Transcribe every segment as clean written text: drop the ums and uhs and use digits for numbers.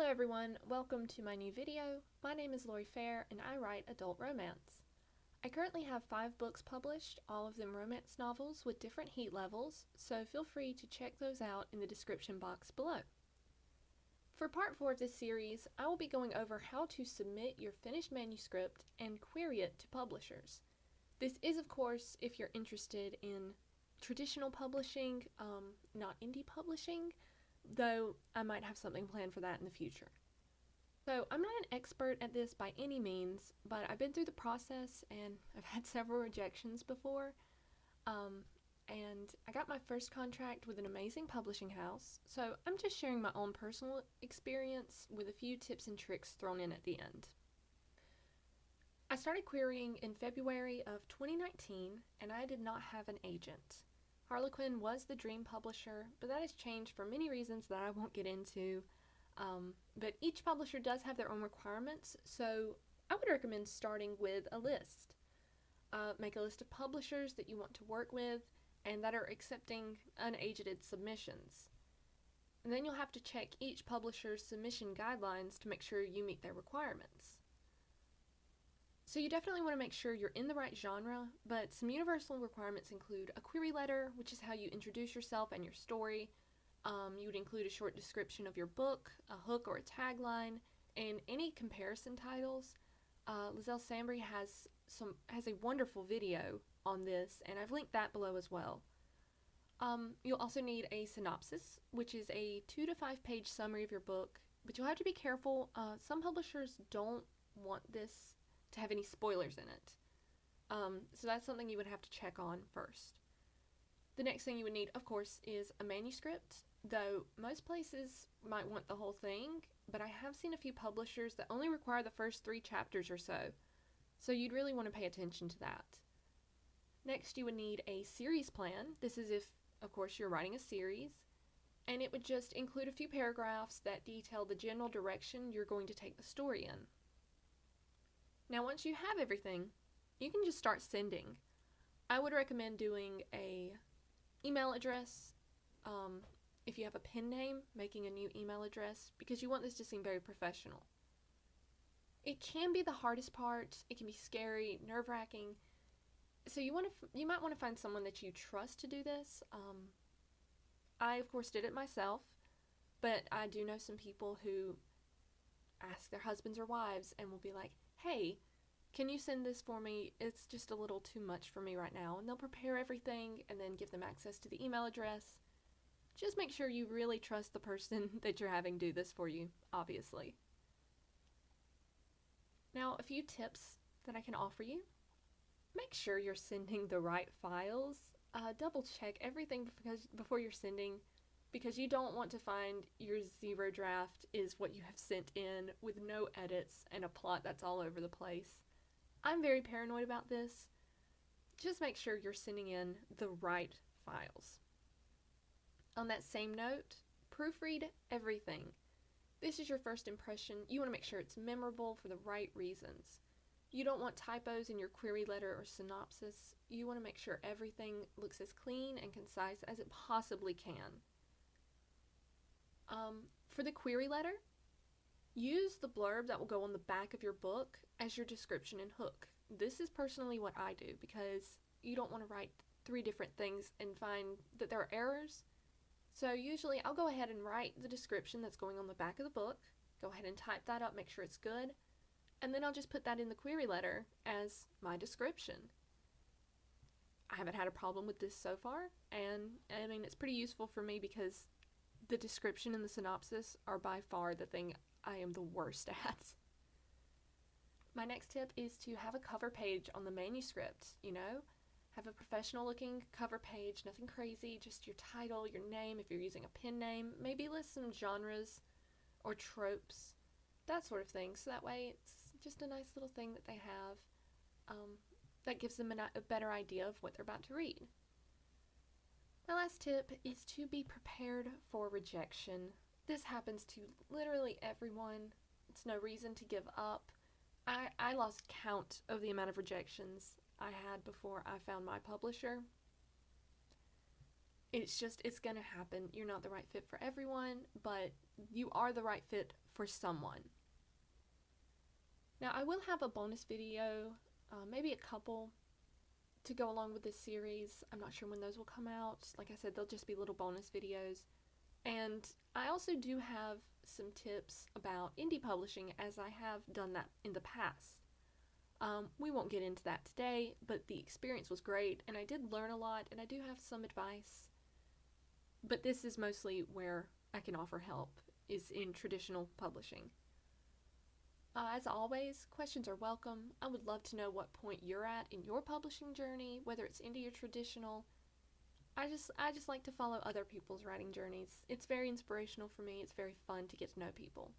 Hello everyone, welcome to my new video. My name is Lori Fair and I write adult romance. I currently have 5 books published, all of them romance novels with different heat levels, so feel free to check those out in the description box below. For part 4 of this series, I will be going over how to submit your finished manuscript and query it to publishers. This is, of course, if you're interested in traditional publishing, not indie publishing, though I might have something planned for that in the future. So I'm not an expert at this by any means, but I've been through the process and I've had several rejections before. And I got my first contract with an amazing publishing house, so I'm just sharing my own personal experience with a few tips and tricks thrown in at the end. I started querying in February of 2019, and I did not have an agent. Harlequin was the dream publisher, but that has changed for many reasons that I won't get into. But each publisher does have their own requirements, so I would recommend starting with a list. Make a list of publishers that you want to work with and that are accepting unagented submissions. And then you'll have to check each publisher's submission guidelines to make sure you meet their requirements. So you definitely want to make sure you're in the right genre, but some universal requirements include a query letter, which is how you introduce yourself and your story. You would include a short description of your book, a hook or a tagline, and any comparison titles. Lizelle Sambry has a wonderful video on this, and I've linked that below as well. You'll also need a synopsis, which is a 2 to 5 page summary of your book, but you'll have to be careful. Some publishers don't want this to have any spoilers in it. So that's something you would have to check on first. The next thing you would need, of course, is a manuscript, though most places might want the whole thing, but I have seen a few publishers that only require the first 3 chapters or so you'd really want to pay attention to that. Next, you would need a series plan. This is if, of course, you're writing a series, and it would just include a few paragraphs that detail the general direction you're going to take the story in. Now, once you have everything, you can just start sending. I would recommend doing a email address. If you have a pen name, making a new email address, because you want this to seem very professional. It can be the hardest part. It can be scary, nerve-wracking. So you might want to find someone that you trust to do this. I, of course, did it myself, but I do know some people who ask their husbands or wives and will be like, hey, can you send this for me? It's just a little too much for me right now. And they'll prepare everything and then give them access to the email address. Just make sure you really trust the person that you're having do this for you, obviously. Now, a few tips that I can offer you. Make sure you're sending the right files. Double check everything before you're sending, because you don't want to find your 0 draft is what you have sent in with no edits and a plot that's all over the place. I'm very paranoid about this. Just make sure you're sending in the right files. On that same note, proofread everything. This is your first impression. You want to make sure it's memorable for the right reasons. You don't want typos in your query letter or synopsis. You want to make sure everything looks as clean and concise as it possibly can. For the query letter, use the blurb that will go on the back of your book as your description and hook. This is personally what I do, because you don't want to write 3 different things and find that there are errors. So usually I'll go ahead and write the description that's going on the back of the book, go ahead and type that up, make sure it's good, and then I'll just put that in the query letter as my description. I haven't had a problem with this so far, and I mean, it's pretty useful for me because the description and the synopsis are by far the thing I am the worst at. My next tip is to have a cover page on the manuscript, Have a professional looking cover page, nothing crazy, just your title, your name, if you're using a pen name, maybe list some genres or tropes, that sort of thing. So that way it's just a nice little thing that they have that gives them a better idea of what they're about to read. My last tip is to be prepared for rejection. This happens to literally everyone. It's no reason to give up. I lost count of the amount of rejections I had before I found my publisher. It's gonna happen. You're not the right fit for everyone, but you are the right fit for someone. Now, I will have a bonus video, maybe a couple, to go along with this series. I'm not sure when those will come out. Like I said, they'll just be little bonus videos. And I also do have some tips about indie publishing, as I have done that in the past. We won't get into that today, but the experience was great, and I did learn a lot, and I do have some advice. But this is mostly where I can offer help, is in traditional publishing. As always, questions are welcome. I would love to know what point you're at in your publishing journey, whether it's indie or traditional. I just like to follow other people's writing journeys. It's very inspirational for me. It's very fun to get to know people.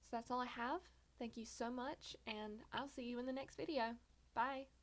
So that's all I have. Thank you so much, and I'll see you in the next video. Bye!